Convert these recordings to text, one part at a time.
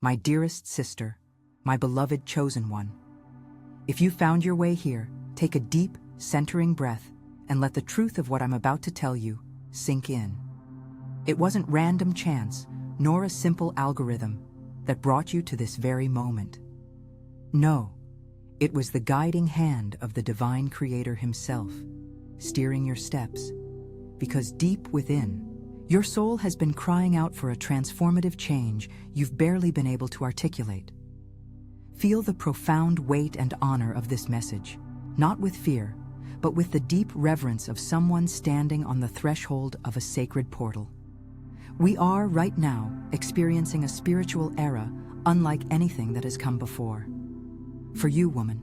my dearest sister, my beloved chosen one. If you found your way here, take a deep, centering breath and let the truth of what I'm about to tell you sink in. It wasn't random chance, nor a simple algorithm that brought you to this very moment. No, it was the guiding hand of the divine creator himself, steering your steps, because deep within, your soul has been crying out for a transformative change you've barely been able to articulate. Feel the profound weight and honor of this message, not with fear, but with the deep reverence of someone standing on the threshold of a sacred portal. We are, right now, experiencing a spiritual era unlike anything that has come before. For you, woman,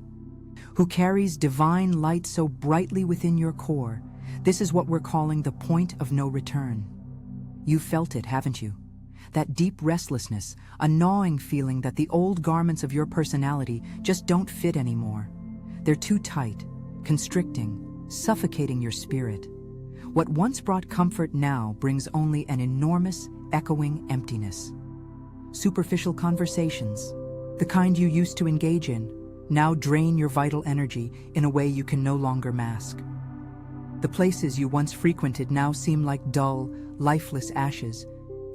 who carries divine light so brightly within your core, this is what we're calling the point of no return. You've felt it, haven't you? That deep restlessness, a gnawing feeling that the old garments of your personality just don't fit anymore. They're too tight, constricting, suffocating your spirit. What once brought comfort now brings only an enormous, echoing emptiness. Superficial conversations, the kind you used to engage in, now drain your vital energy in a way you can no longer mask. The places you once frequented now seem like dull, lifeless ashes,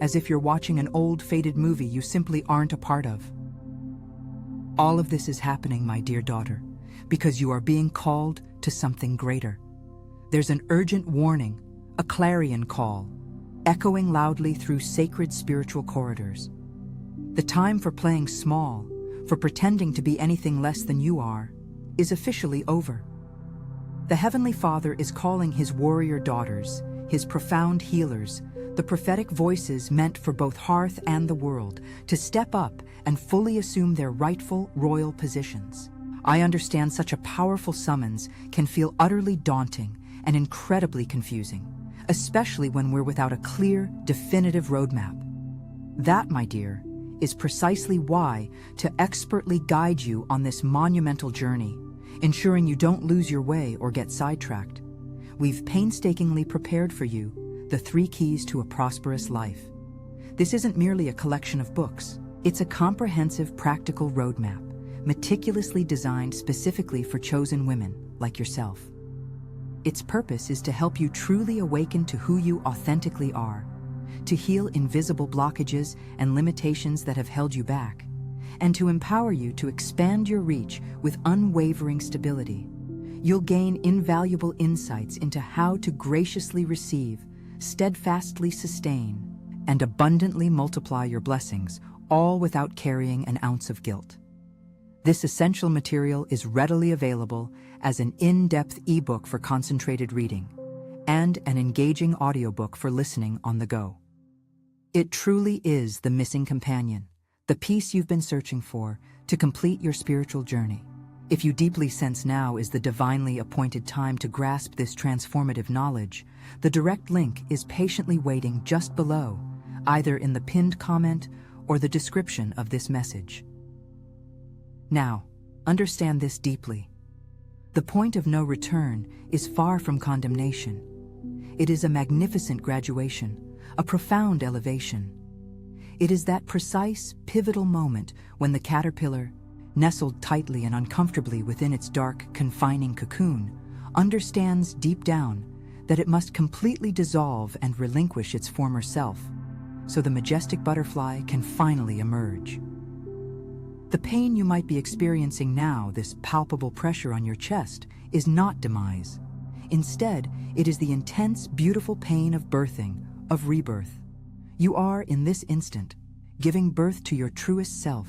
as if you're watching an old, faded movie you simply aren't a part of. All of this is happening, my dear daughter, because you are being called to something greater. There's an urgent warning, a clarion call, echoing loudly through sacred spiritual corridors. The time for playing small, for pretending to be anything less than you are, is officially over. The Heavenly Father is calling His warrior daughters, His profound healers, the prophetic voices meant for both hearth and the world, to step up and fully assume their rightful royal positions. I understand such a powerful summons can feel utterly daunting and incredibly confusing, especially when we're without a clear, definitive roadmap. That, my dear, is precisely why to expertly guide you on this monumental journey, ensuring you don't lose your way or get sidetracked, we've painstakingly prepared for you the 3 keys to a prosperous life. This isn't merely a collection of books. It's a comprehensive, practical roadmap, meticulously designed specifically for chosen women like yourself. Its purpose is to help you truly awaken to who you authentically are, to heal invisible blockages and limitations that have held you back, and to empower you to expand your reach with unwavering stability. You'll gain invaluable insights into how to graciously receive, steadfastly sustain, and abundantly multiply your blessings, all without carrying an ounce of guilt. This essential material is readily available as an in-depth ebook for concentrated reading and an engaging audiobook for listening on the go. It truly is the missing companion, the piece you've been searching for to complete your spiritual journey. If you deeply sense now is the divinely appointed time to grasp this transformative knowledge, the direct link is patiently waiting just below, either in the pinned comment or the description of this message. Now, understand this deeply. The point of no return is far from condemnation. It is a magnificent graduation, a profound elevation. It is that precise, pivotal moment when the caterpillar, nestled tightly and uncomfortably within its dark, confining cocoon, understands deep down that it must completely dissolve and relinquish its former self, so the majestic butterfly can finally emerge. The pain you might be experiencing now, this palpable pressure on your chest, is not demise. Instead, it is the intense, beautiful pain of birthing, of rebirth. You are, in this instant, giving birth to your truest self,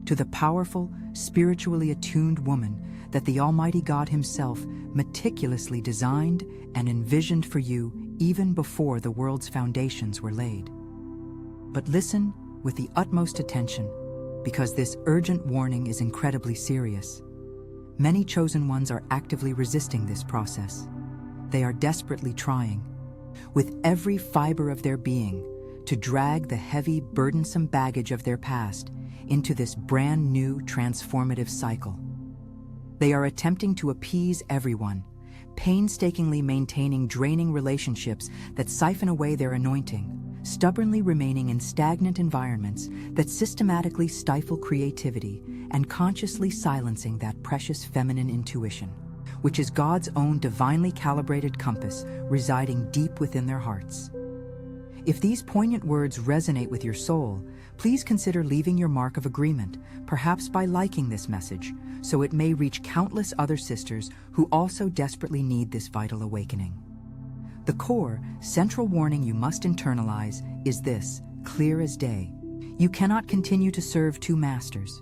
to the powerful, spiritually attuned woman that the Almighty God Himself meticulously designed and envisioned for you even before the world's foundations were laid. But listen with the utmost attention, because this urgent warning is incredibly serious. Many chosen ones are actively resisting this process. They are desperately trying, with every fiber of their being, to drag the heavy, burdensome baggage of their past into this brand new, transformative cycle. They are attempting to appease everyone, painstakingly maintaining draining relationships that siphon away their anointing, stubbornly remaining in stagnant environments that systematically stifle creativity and consciously silencing that precious feminine intuition, which is God's own divinely calibrated compass residing deep within their hearts. If these poignant words resonate with your soul, please consider leaving your mark of agreement, perhaps by liking this message, so it may reach countless other sisters who also desperately need this vital awakening. The core, central warning you must internalize is this, clear as day. You cannot continue to serve two masters.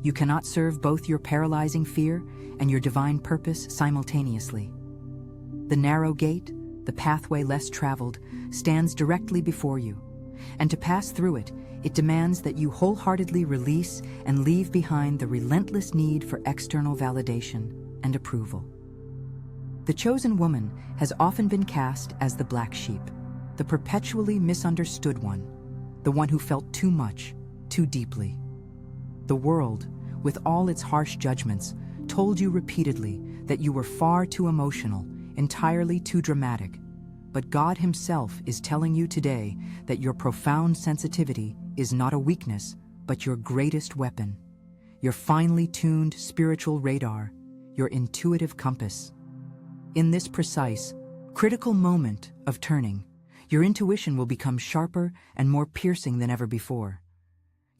You cannot serve both your paralyzing fear and your divine purpose simultaneously. The narrow gate, the pathway less traveled, stands directly before you, and to pass through it, it demands that you wholeheartedly release and leave behind the relentless need for external validation and approval. The chosen woman has often been cast as the black sheep, the perpetually misunderstood one, the one who felt too much, too deeply. The world, with all its harsh judgments, told you repeatedly that you were far too emotional, entirely too dramatic. But God Himself is telling you today that your profound sensitivity is not a weakness, but your greatest weapon, your finely tuned spiritual radar, your intuitive compass. In this precise, critical moment of turning, your intuition will become sharper and more piercing than ever before.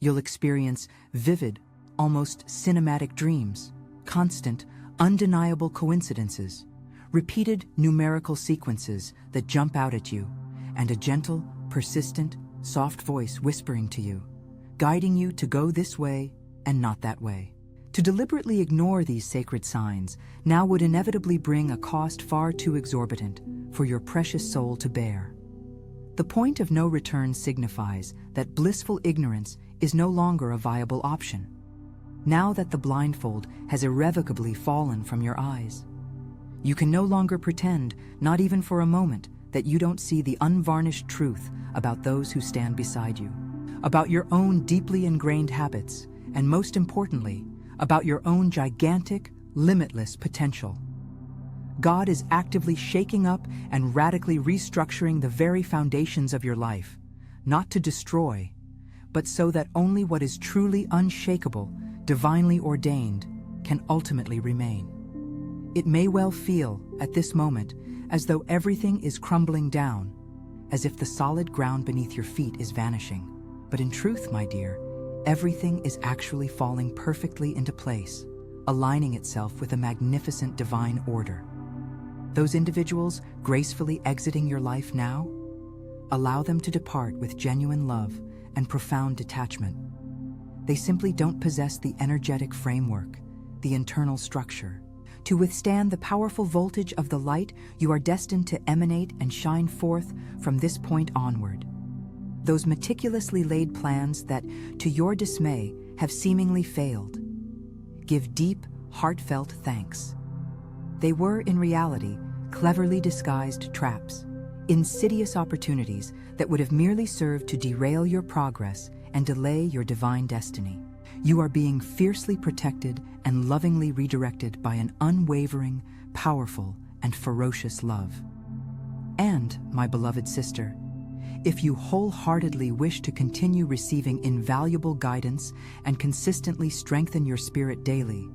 You'll experience vivid, almost cinematic dreams, constant, undeniable coincidences, repeated numerical sequences that jump out at you, and a gentle, persistent, soft voice whispering to you, guiding you to go this way and not that way. To deliberately ignore these sacred signs now would inevitably bring a cost far too exorbitant for your precious soul to bear. The point of no return signifies that blissful ignorance is no longer a viable option, now that the blindfold has irrevocably fallen from your eyes. You can no longer pretend, not even for a moment, that you don't see the unvarnished truth about those who stand beside you, about your own deeply ingrained habits, and most importantly, about your own gigantic, limitless potential. God is actively shaking up and radically restructuring the very foundations of your life, not to destroy, but so that only what is truly unshakable, divinely ordained, can ultimately remain. It may well feel, at this moment, as though everything is crumbling down, as if the solid ground beneath your feet is vanishing. But in truth, my dear, everything is actually falling perfectly into place, aligning itself with a magnificent divine order. Those individuals gracefully exiting your life now, allow them to depart with genuine love and profound detachment. They simply don't possess the energetic framework, the internal structure, to withstand the powerful voltage of the light you are destined to emanate and shine forth from this point onward. Those meticulously laid plans that, to your dismay, have seemingly failed. Give deep, heartfelt thanks. They were, in reality, cleverly disguised traps, insidious opportunities that would have merely served to derail your progress and delay your divine destiny. You are being fiercely protected and lovingly redirected by an unwavering, powerful, and ferocious love. And, my beloved sister, if you wholeheartedly wish to continue receiving invaluable guidance and consistently strengthen your spirit daily,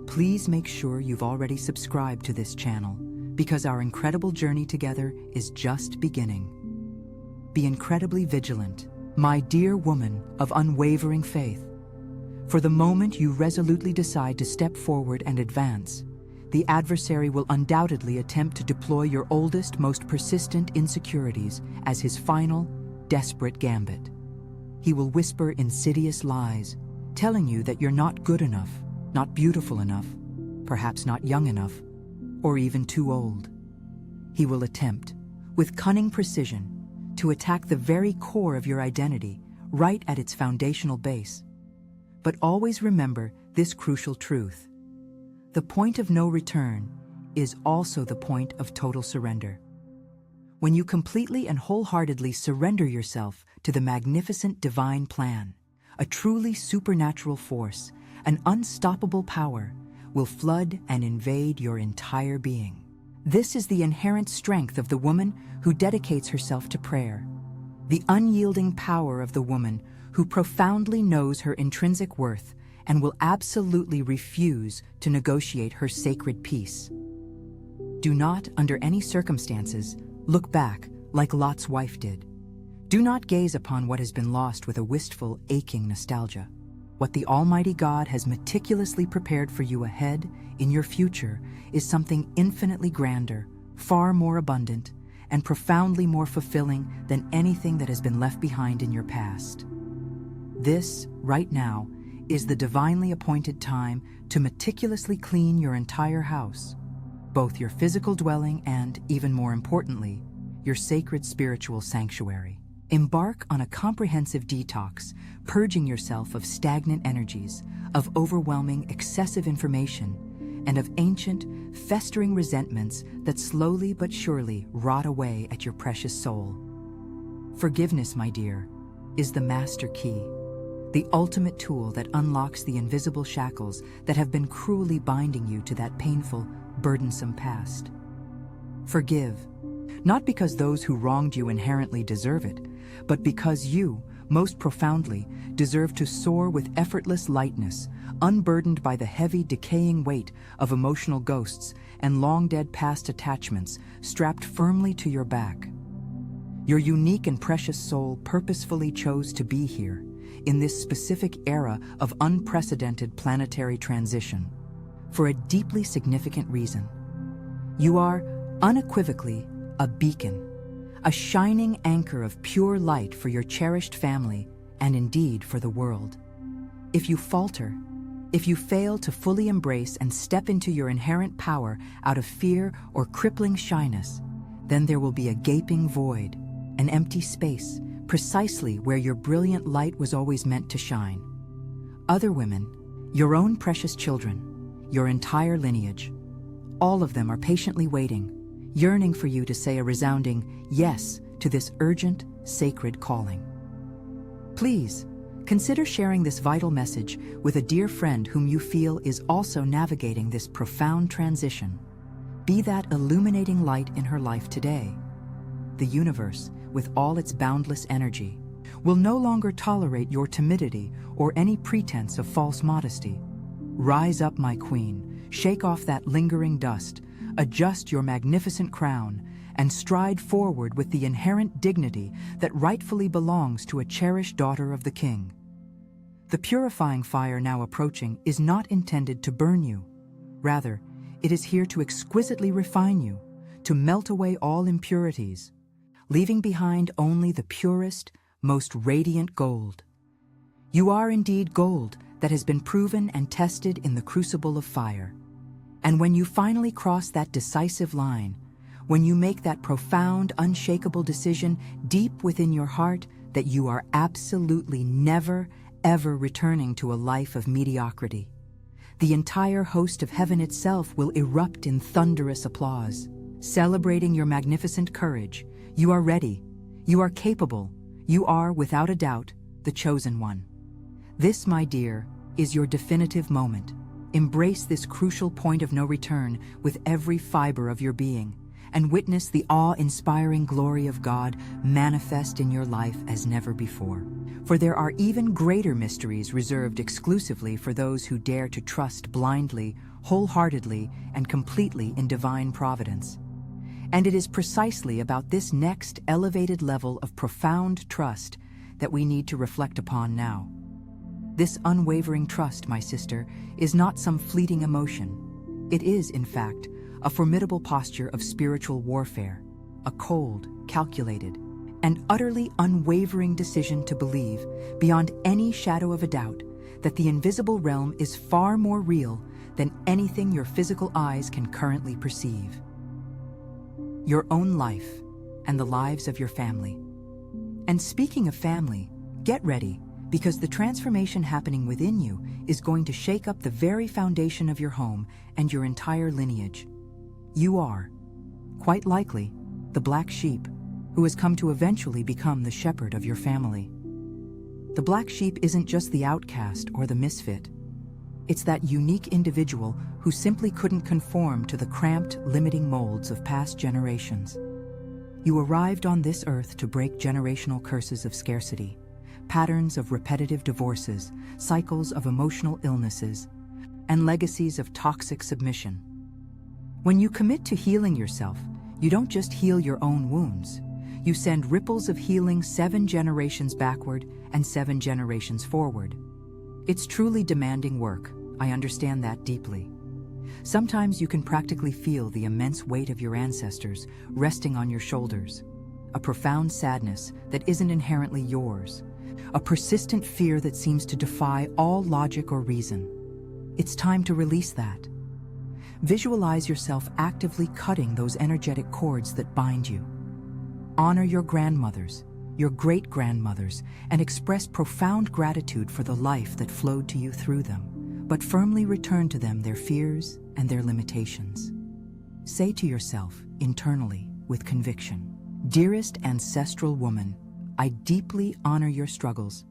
please make sure you've already subscribed to this channel, because our incredible journey together is just beginning. Be incredibly vigilant, my dear woman of unwavering faith. For the moment you resolutely decide to step forward and advance, the adversary will undoubtedly attempt to deploy your oldest, most persistent insecurities as his final, desperate gambit. He will whisper insidious lies, telling you that you're not good enough, not beautiful enough, perhaps not young enough, or even too old. He will attempt, with cunning precision, to attack the very core of your identity, right at its foundational base. But always remember this crucial truth. The point of no return is also the point of total surrender. When you completely and wholeheartedly surrender yourself to the magnificent divine plan, a truly supernatural force, an unstoppable power, will flood and invade your entire being. This is the inherent strength of the woman who dedicates herself to prayer, The unyielding power of the woman who profoundly knows her intrinsic worth and will absolutely refuse to negotiate her sacred peace. Do not, under any circumstances, look back like Lot's wife did. Do not gaze upon what has been lost with a wistful, aching nostalgia. What the Almighty God has meticulously prepared for you ahead, in your future, is something infinitely grander, far more abundant, and profoundly more fulfilling than anything that has been left behind in your past. This, right now, is the divinely appointed time to meticulously clean your entire house, both your physical dwelling and, even more importantly, your sacred spiritual sanctuary. Embark on a comprehensive detox, purging yourself of stagnant energies, of overwhelming, excessive information, and of ancient, festering resentments that slowly but surely rot away at your precious soul. Forgiveness, my dear, is the master key, the ultimate tool that unlocks the invisible shackles that have been cruelly binding you to that painful, burdensome past. Forgive, not because those who wronged you inherently deserve it, but because you, most profoundly, deserve to soar with effortless lightness, unburdened by the heavy, decaying weight of emotional ghosts and long-dead past attachments strapped firmly to your back. Your unique and precious soul purposefully chose to be here, in this specific era of unprecedented planetary transition, for a deeply significant reason. You are, unequivocally, a beacon, a shining anchor of pure light for your cherished family and indeed for the world. If you falter, if you fail to fully embrace and step into your inherent power out of fear or crippling shyness, then there will be a gaping void, an empty space, precisely where your brilliant light was always meant to shine. Other women, your own precious children, your entire lineage, all of them are patiently waiting, yearning for you to say a resounding yes to this urgent, sacred calling. Please, consider sharing this vital message with a dear friend whom you feel is also navigating this profound transition. Be that illuminating light in her life today. The universe, with all its boundless energy, will no longer tolerate your timidity or any pretense of false modesty. Rise up, my queen, shake off that lingering dust, adjust your magnificent crown, and stride forward with the inherent dignity that rightfully belongs to a cherished daughter of the king. The purifying fire now approaching is not intended to burn you. Rather, it is here to exquisitely refine you, to melt away all impurities, leaving behind only the purest, most radiant gold. You are indeed gold that has been proven and tested in the crucible of fire. And when you finally cross that decisive line, when you make that profound, unshakable decision deep within your heart that you are absolutely never, ever returning to a life of mediocrity, the entire host of heaven itself will erupt in thunderous applause, celebrating your magnificent courage. You are ready, you are capable, you are, without a doubt, the chosen one. This, my dear, is your definitive moment. Embrace this crucial point of no return with every fiber of your being, and witness the awe-inspiring glory of God manifest in your life as never before. For there are even greater mysteries reserved exclusively for those who dare to trust blindly, wholeheartedly, and completely in divine providence. And it is precisely about this next elevated level of profound trust that we need to reflect upon now. This unwavering trust, my sister, is not some fleeting emotion. It is, in fact, a formidable posture of spiritual warfare, a cold, calculated, and utterly unwavering decision to believe, beyond any shadow of a doubt, that the invisible realm is far more real than anything your physical eyes can currently perceive. Your own life and the lives of your family. And speaking of family, get ready, because the transformation happening within you is going to shake up the very foundation of your home and your entire lineage. You are, quite likely, the black sheep who has come to eventually become the shepherd of your family. The black sheep isn't just the outcast or the misfit. It's that unique individual who simply couldn't conform to the cramped, limiting molds of past generations. You arrived on this earth to break generational curses of scarcity, patterns of repetitive divorces, cycles of emotional illnesses, and legacies of toxic submission. When you commit to healing yourself, you don't just heal your own wounds. You send ripples of healing 7 generations backward and 7 generations forward. It's truly demanding work. I understand that deeply. Sometimes you can practically feel the immense weight of your ancestors resting on your shoulders, a profound sadness that isn't inherently yours, a persistent fear that seems to defy all logic or reason. It's time to release that. Visualize yourself actively cutting those energetic cords that bind you. Honor your grandmothers, your great-grandmothers, and express profound gratitude for the life that flowed to you through them, but firmly return to them their fears and their limitations. Say to yourself, internally, with conviction, "Dearest ancestral woman, I deeply honor your struggles,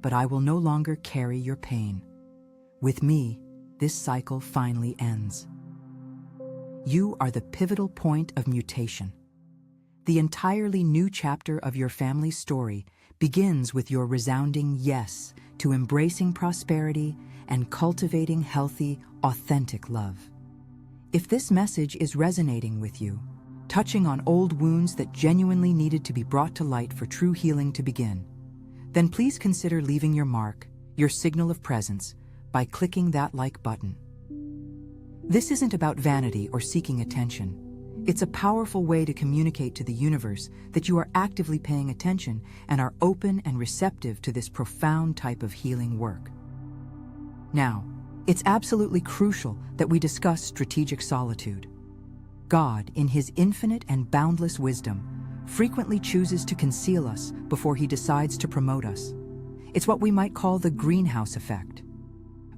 but I will no longer carry your pain. With me, this cycle finally ends." You are the pivotal point of mutation. The entirely new chapter of your family's story begins with your resounding yes to embracing prosperity and cultivating healthy, authentic love. If this message is resonating with you, touching on old wounds that genuinely needed to be brought to light for true healing to begin, then please consider leaving your mark, your signal of presence, by clicking that like button. This isn't about vanity or seeking attention. It's a powerful way to communicate to the universe that you are actively paying attention and are open and receptive to this profound type of healing work. Now, it's absolutely crucial that we discuss strategic solitude. God, in His infinite and boundless wisdom, frequently chooses to conceal us before He decides to promote us. It's what we might call the greenhouse effect.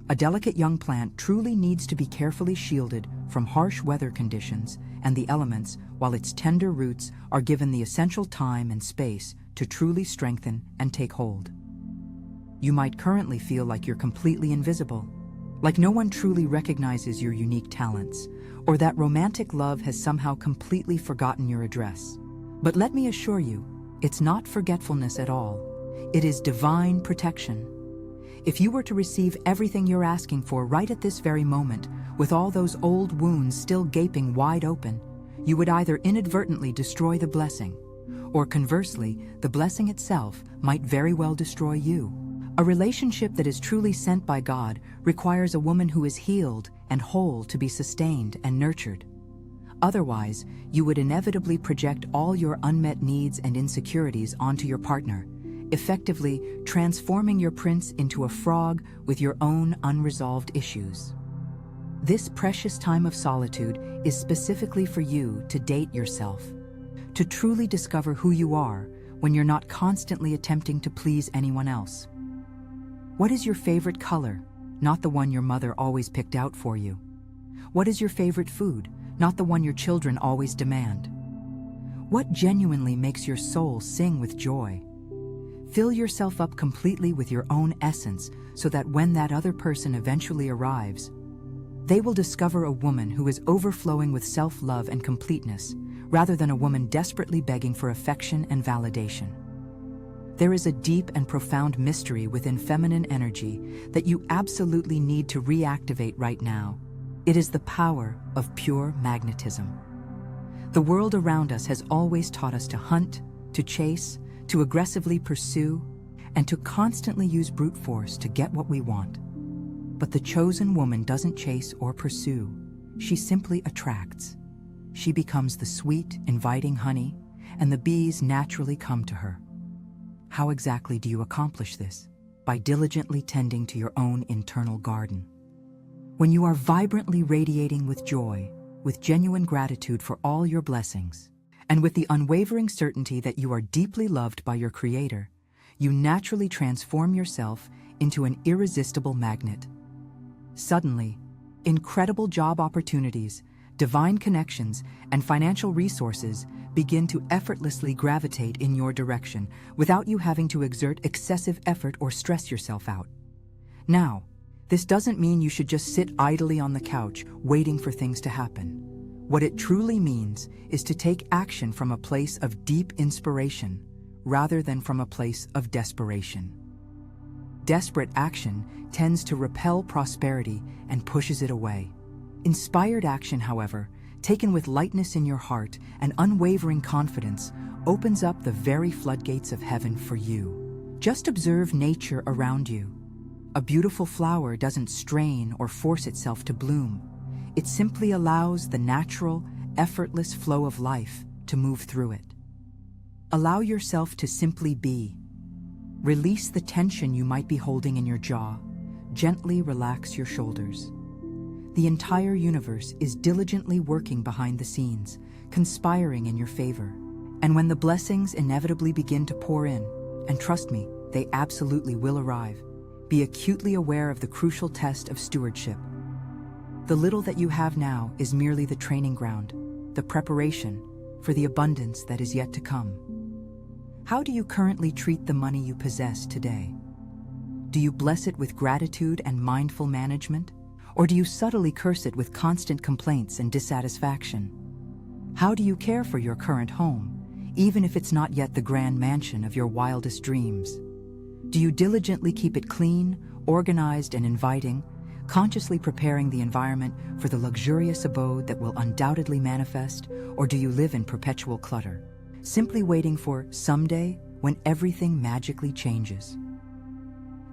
A delicate young plant truly needs to be carefully shielded from harsh weather conditions and the elements, while its tender roots are given the essential time and space to truly strengthen and take hold. You might currently feel like you're completely invisible, like no one truly recognizes your unique talents, or that romantic love has somehow completely forgotten your address. But let me assure you, it's not forgetfulness at all. It is divine protection. If you were to receive everything you're asking for right at this very moment, with all those old wounds still gaping wide open, you would either inadvertently destroy the blessing, or conversely, the blessing itself might very well destroy you. A relationship that is truly sent by God requires a woman who is healed and whole to be sustained and nurtured. Otherwise, you would inevitably project all your unmet needs and insecurities onto your partner, effectively transforming your prince into a frog with your own unresolved issues. This precious time of solitude is specifically for you to date yourself, to truly discover who you are when you're not constantly attempting to please anyone else. What is your favorite color, not the one your mother always picked out for you? What is your favorite food, not the one your children always demand? What genuinely makes your soul sing with joy? Fill yourself up completely with your own essence so that when that other person eventually arrives, they will discover a woman who is overflowing with self-love and completeness, rather than a woman desperately begging for affection and validation. There is a deep and profound mystery within feminine energy that you absolutely need to reactivate right now. It is the power of pure magnetism. The world around us has always taught us to hunt, to chase, to aggressively pursue, and to constantly use brute force to get what we want. But the chosen woman doesn't chase or pursue. She simply attracts. She becomes the sweet, inviting honey, and the bees naturally come to her. How exactly do you accomplish this? By diligently tending to your own internal garden. When you are vibrantly radiating with joy, with genuine gratitude for all your blessings, and with the unwavering certainty that you are deeply loved by your Creator, you naturally transform yourself into an irresistible magnet. Suddenly, incredible job opportunities, divine connections, and financial resources begin to effortlessly gravitate in your direction without you having to exert excessive effort or stress yourself out. Now, this doesn't mean you should just sit idly on the couch waiting for things to happen. What it truly means is to take action from a place of deep inspiration rather than from a place of desperation. Desperate action tends to repel prosperity and pushes it away. Inspired action, however, taken with lightness in your heart and unwavering confidence, opens up the very floodgates of heaven for you. Just observe nature around you. A beautiful flower doesn't strain or force itself to bloom. It simply allows the natural, effortless flow of life to move through it. Allow yourself to simply be. Release the tension you might be holding in your jaw. Gently relax your shoulders. The entire universe is diligently working behind the scenes, conspiring in your favor. And when the blessings inevitably begin to pour in, and trust me, they absolutely will arrive, be acutely aware of the crucial test of stewardship. The little that you have now is merely the training ground, the preparation for the abundance that is yet to come. How do you currently treat the money you possess today? Do you bless it with gratitude and mindful management? Or do you subtly curse it with constant complaints and dissatisfaction? How do you care for your current home, even if it's not yet the grand mansion of your wildest dreams? Do you diligently keep it clean, organized, and inviting, consciously preparing the environment for the luxurious abode that will undoubtedly manifest? Or do you live in perpetual clutter, simply waiting for someday when everything magically changes?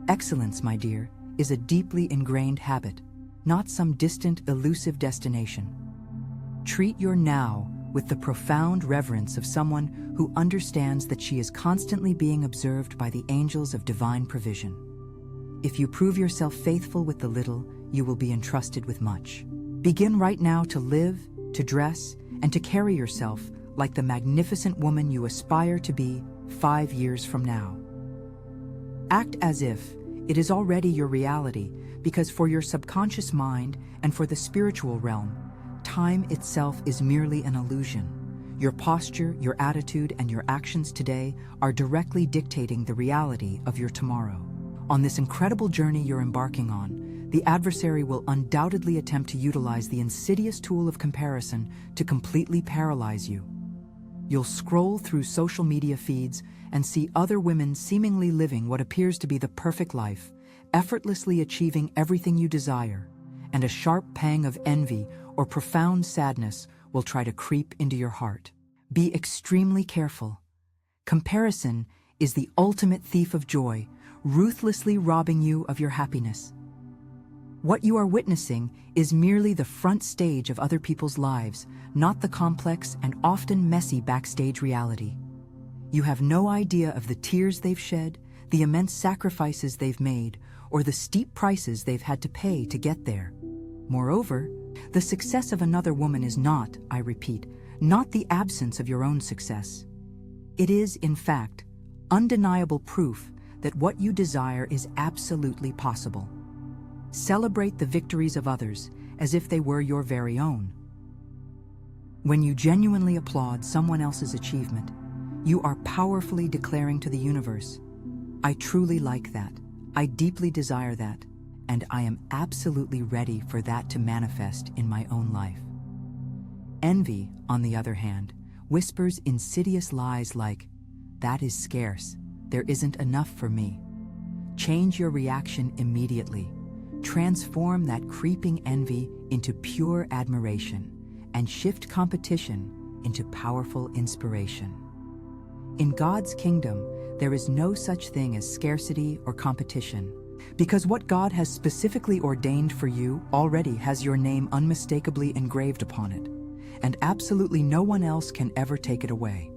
Excellence, my dear, is a deeply ingrained habit, not some distant, elusive destination. Treat your now with the profound reverence of someone who understands that she is constantly being observed by the angels of divine provision. If you prove yourself faithful with the little, you will be entrusted with much. Begin right now to live, to dress, and to carry yourself like the magnificent woman you aspire to be 5 years from now. Act as if it is already your reality, because for your subconscious mind and for the spiritual realm, time itself is merely an illusion. Your posture, your attitude, and your actions today are directly dictating the reality of your tomorrow. On this incredible journey you're embarking on, the adversary will undoubtedly attempt to utilize the insidious tool of comparison to completely paralyze you. You'll scroll through social media feeds and see other women seemingly living what appears to be the perfect life, effortlessly achieving everything you desire, and a sharp pang of envy or profound sadness will try to creep into your heart. Be extremely careful. Comparison is the ultimate thief of joy, ruthlessly robbing you of your happiness. What you are witnessing is merely the front stage of other people's lives, not the complex and often messy backstage reality. You have no idea of the tears they've shed, the immense sacrifices they've made, or the steep prices they've had to pay to get there. Moreover, the success of another woman is not, I repeat, not the absence of your own success. It is, in fact, undeniable proof that what you desire is absolutely possible. Celebrate the victories of others as if they were your very own. When you genuinely applaud someone else's achievement, you are powerfully declaring to the universe, I truly like that, I deeply desire that, and I am absolutely ready for that to manifest in my own life. Envy, on the other hand, whispers insidious lies like, that is scarce, there isn't enough for me. Change your reaction immediately. Transform that creeping envy into pure admiration and shift competition into powerful inspiration. In God's kingdom, there is no such thing as scarcity or competition, because what God has specifically ordained for you already has your name unmistakably engraved upon it, and absolutely no one else can ever take it away.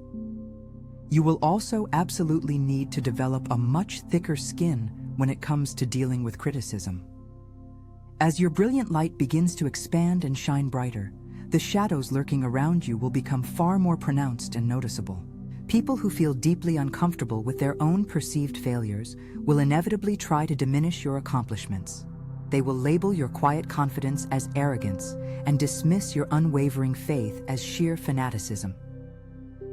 You will also absolutely need to develop a much thicker skin when it comes to dealing with criticism. As your brilliant light begins to expand and shine brighter, the shadows lurking around you will become far more pronounced and noticeable. People who feel deeply uncomfortable with their own perceived failures will inevitably try to diminish your accomplishments. They will label your quiet confidence as arrogance and dismiss your unwavering faith as sheer fanaticism.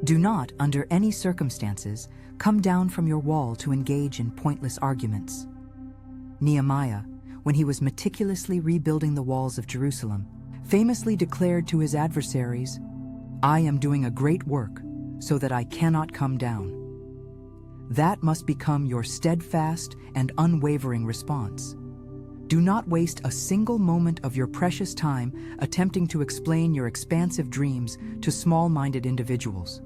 Do not, under any circumstances, come down from your wall to engage in pointless arguments. Nehemiah, when he was meticulously rebuilding the walls of Jerusalem, famously declared to his adversaries, "I am doing a great work, so that I cannot come down." That must become your steadfast and unwavering response. Do not waste a single moment of your precious time attempting to explain your expansive dreams to small-minded individuals.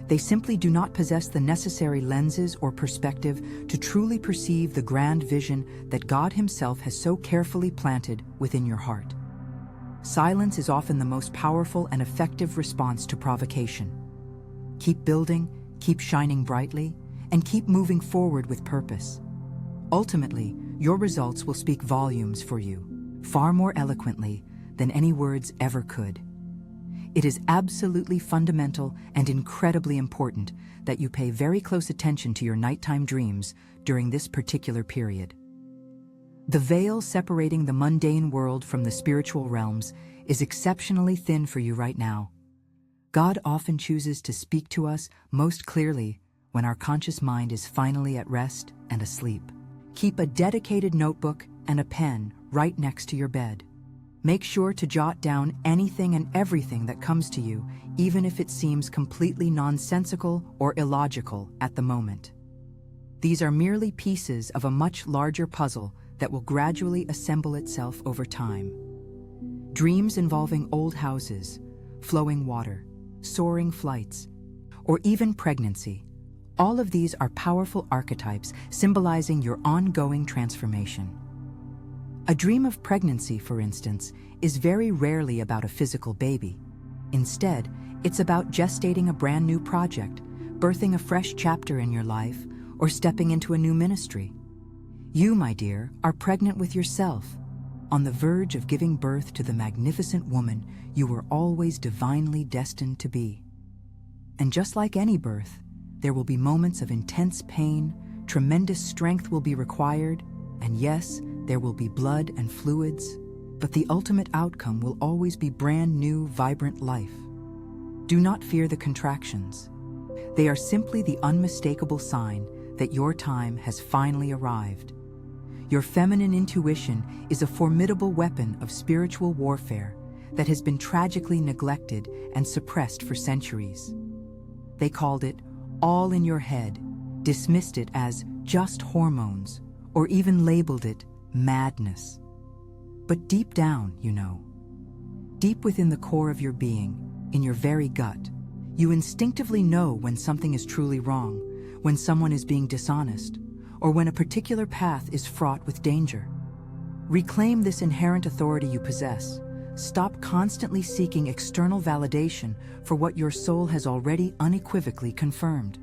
They simply do not possess the necessary lenses or perspective to truly perceive the grand vision that God Himself has so carefully planted within your heart. Silence is often the most powerful and effective response to provocation. Keep building, keep shining brightly, and keep moving forward with purpose. Ultimately, your results will speak volumes for you, far more eloquently than any words ever could. It is absolutely fundamental and incredibly important that you pay very close attention to your nighttime dreams during this particular period. The veil separating the mundane world from the spiritual realms is exceptionally thin for you right now. God often chooses to speak to us most clearly when our conscious mind is finally at rest and asleep. Keep a dedicated notebook and a pen right next to your bed. Make sure to jot down anything and everything that comes to you, even if it seems completely nonsensical or illogical at the moment. These are merely pieces of a much larger puzzle that will gradually assemble itself over time. Dreams involving old houses, flowing water, soaring flights, or even pregnancy. All of these are powerful archetypes symbolizing your ongoing transformation. A dream of pregnancy, for instance, is very rarely about a physical baby. Instead, it's about gestating a brand new project, birthing a fresh chapter in your life, or stepping into a new ministry. You, my dear, are pregnant with yourself, on the verge of giving birth to the magnificent woman you were always divinely destined to be. And just like any birth, there will be moments of intense pain, tremendous strength will be required, and yes, there will be blood and fluids, but the ultimate outcome will always be brand new, vibrant life. Do not fear the contractions. They are simply the unmistakable sign that your time has finally arrived. Your feminine intuition is a formidable weapon of spiritual warfare that has been tragically neglected and suppressed for centuries. They called it all in your head, dismissed it as just hormones, or even labeled it madness. But deep down, deep within the core of your being, in your very gut, you instinctively know when something is truly wrong, when someone is being dishonest, or when a particular path is fraught with danger. Reclaim this inherent authority you possess. Stop constantly seeking external validation for what your soul has already unequivocally confirmed.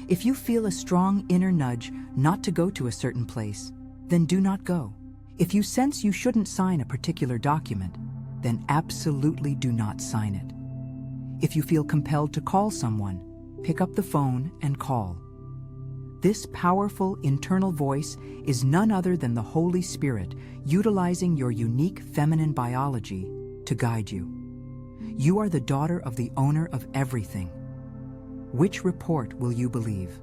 If you feel a strong inner nudge not to go to a certain place, then do not go. If you sense you shouldn't sign a particular document, then absolutely do not sign it. If you feel compelled to call someone, pick up the phone and call. This powerful internal voice is none other than the Holy Spirit utilizing your unique feminine biology to guide you. You are the daughter of the owner of everything. Which report will you believe?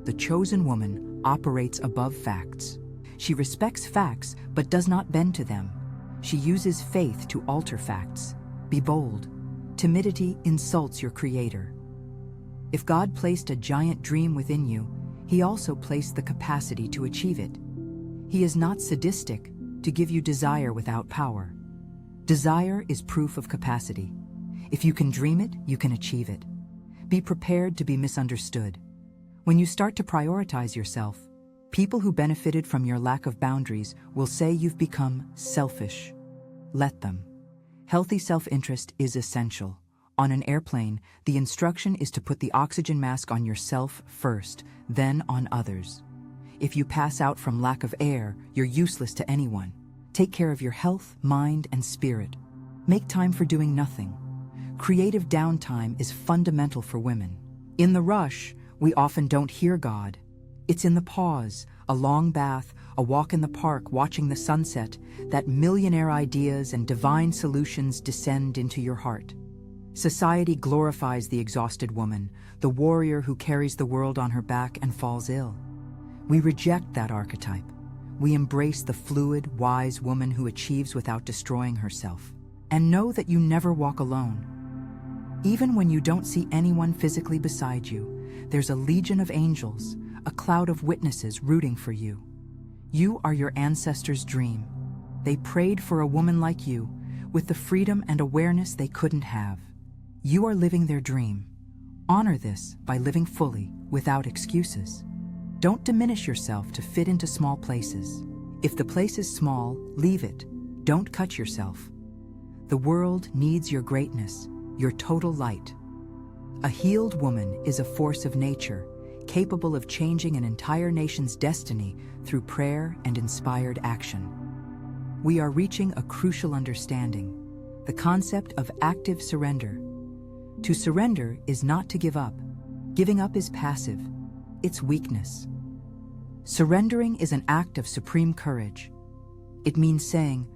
The chosen woman operates above facts. She respects facts but does not bend to them. She uses faith to alter facts. Be bold. Timidity insults your Creator. If God placed a giant dream within you, He also placed the capacity to achieve it. He is not sadistic to give you desire without power. Desire is proof of capacity. If you can dream it, you can achieve it. Be prepared to be misunderstood. When you start to prioritize yourself, people who benefited from your lack of boundaries will say you've become selfish. Let them. Healthy self-interest is essential. On an airplane, the instruction is to put the oxygen mask on yourself first, then on others. If you pass out from lack of air, you're useless to anyone. Take care of your health, mind, and spirit. Make time for doing nothing. Creative downtime is fundamental for women. In the rush, we often don't hear God. It's in the pause, a long bath, a walk in the park watching the sunset, that millionaire ideas and divine solutions descend into your heart. Society glorifies the exhausted woman, the warrior who carries the world on her back and falls ill. We reject that archetype. We embrace the fluid, wise woman who achieves without destroying herself. And know that you never walk alone. Even when you don't see anyone physically beside you, there's a legion of angels, a cloud of witnesses rooting for you. You are your ancestors' dream. They prayed for a woman like you, with the freedom and awareness they couldn't have. You are living their dream. Honor this by living fully, without excuses. Don't diminish yourself to fit into small places. If the place is small, leave it. Don't cut yourself. The world needs your greatness, your total light. A healed woman is a force of nature, capable of changing an entire nation's destiny through prayer and inspired action. We are reaching a crucial understanding, the concept of active surrender. To surrender is not to give up. Giving up is passive. It's weakness. Surrendering is an act of supreme courage. It means saying,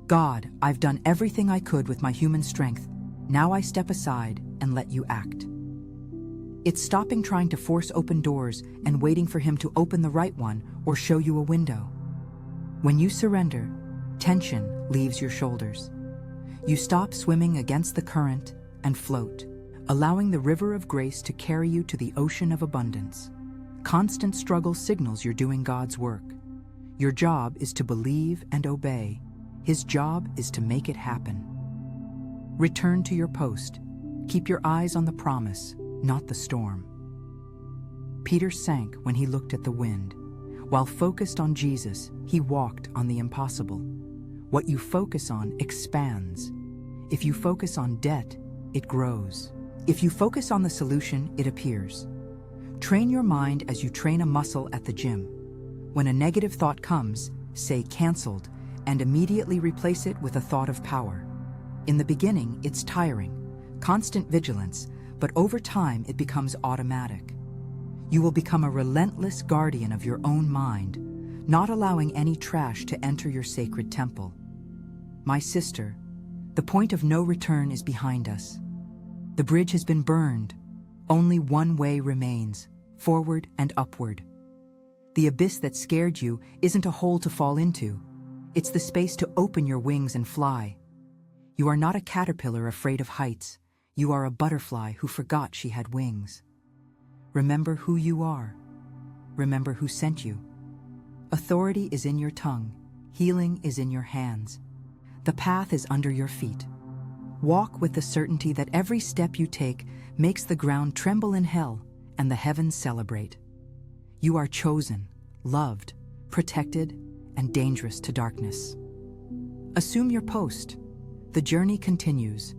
God, I've done everything I could with my human strength. Now I step aside and let you act. It's stopping trying to force open doors and waiting for him to open the right one or show you a window. When you surrender, tension leaves your shoulders. You stop swimming against the current and float, allowing the river of grace to carry you to the ocean of abundance. Constant struggle signals you're doing God's work. Your job is to believe and obey. His job is to make it happen. Return to your post. Keep your eyes on the promise, not the storm. Peter sank when he looked at the wind. While focused on Jesus, he walked on the impossible. What you focus on expands. If you focus on debt, it grows. If you focus on the solution, it appears. Train your mind as you train a muscle at the gym. When a negative thought comes, say "canceled," and immediately replace it with a thought of power. In the beginning, it's tiring, constant vigilance, but over time it becomes automatic. You will become a relentless guardian of your own mind, not allowing any trash to enter your sacred temple. My sister, the point of no return is behind us. The bridge has been burned. Only one way remains, forward and upward. The abyss that scared you isn't a hole to fall into. It's the space to open your wings and fly. You are not a caterpillar afraid of heights. You are a butterfly who forgot she had wings. Remember who you are. Remember who sent you. Authority is in your tongue. Healing is in your hands. The path is under your feet. Walk with the certainty that every step you take makes the ground tremble in hell and the heavens celebrate. You are chosen, loved, protected, and dangerous to darkness. Assume your post. The journey continues.